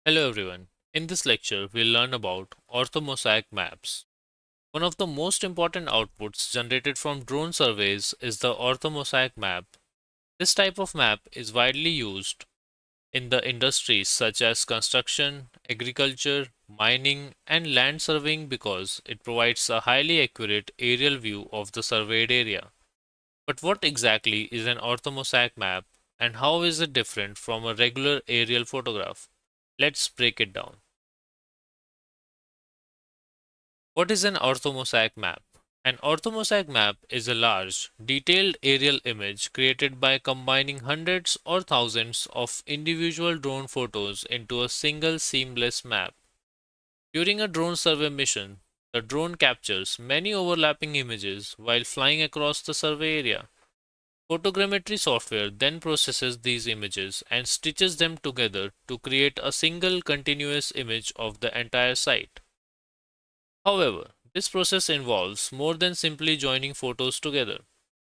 Hello everyone. In this lecture, we'll learn about orthomosaic maps. One of the most important outputs generated from drone surveys is the orthomosaic map. This type of map is widely used in the industries such as construction, agriculture, mining, and land surveying because it provides a highly accurate aerial view of the surveyed area. But what exactly is an orthomosaic map and how is it different from a regular aerial photograph? Let's break it down. What is an orthomosaic map? An orthomosaic map is a large, detailed aerial image created by combining hundreds or thousands of individual drone photos into a single seamless map. During a drone survey mission, the drone captures many overlapping images while flying across the survey area. Photogrammetry software then processes these images and stitches them together to create a single continuous image of the entire site. However, this process involves more than simply joining photos together.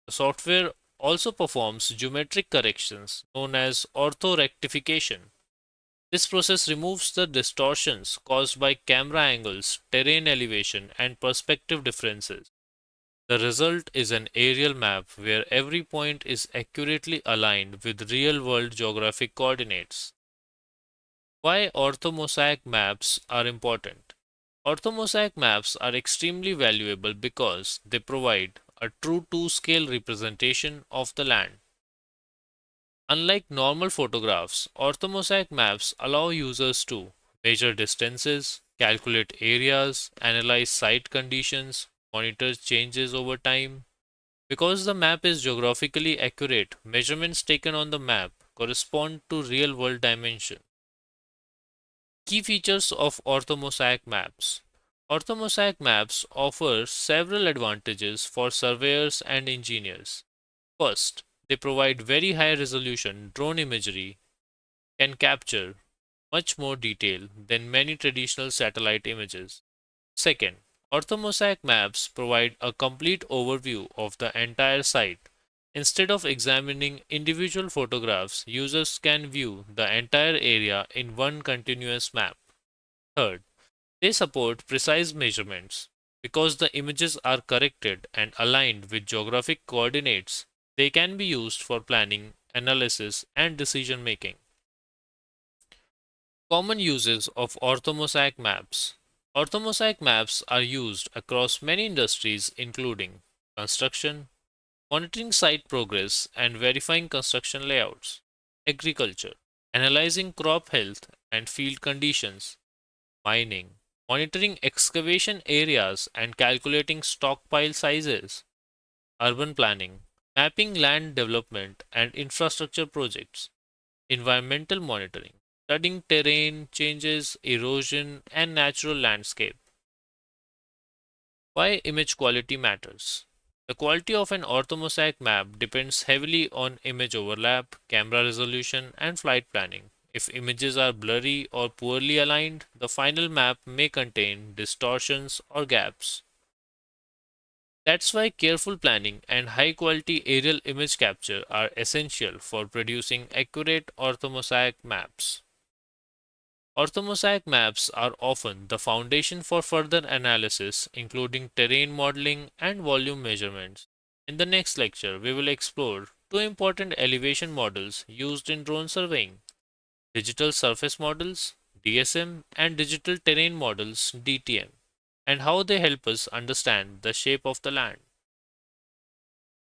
The software also performs geometric corrections known as orthorectification. This process removes the distortions caused by camera angles, terrain elevation, and perspective differences. The result is an aerial map where every point is accurately aligned with real world geographic coordinates. Why orthomosaic maps are important? Orthomosaic maps are extremely valuable because they provide a true two-scale representation of the land. Unlike normal photographs, orthomosaic maps allow users to measure distances, calculate areas, analyze site conditions, monitor changes over time. Because the map is geographically accurate, measurements taken on the map correspond to real-world dimensions. Key features of orthomosaic maps. Orthomosaic maps offer several advantages for surveyors and engineers. First, they provide very high resolution drone imagery, can capture much more detail than many traditional satellite images. Second, orthomosaic maps provide a complete overview of the entire site. Instead of examining individual photographs, users can view the entire area in one continuous map. Third, they support precise measurements. Because the images are corrected and aligned with geographic coordinates, they can be used for planning, analysis, and decision making. Common uses of orthomosaic maps. Orthomosaic maps are used across many industries, including construction, monitoring site progress, and verifying construction layouts, agriculture, analyzing crop health and field conditions, mining, monitoring excavation areas and calculating stockpile sizes, urban planning, mapping land development and infrastructure projects, environmental monitoring, studying terrain changes, erosion, and natural landscape. Why image quality matters. The quality of an orthomosaic map depends heavily on image overlap, camera resolution, and flight planning. If images are blurry or poorly aligned, the final map may contain distortions or gaps. That's why careful planning and high quality aerial image capture are essential for producing accurate orthomosaic maps. Orthomosaic maps are often the foundation for further analysis, including terrain modeling and volume measurements. In the next lecture, we will explore two important elevation models used in drone surveying: digital surface models (DSM) and digital terrain models (DTM), and how they help us understand the shape of the land.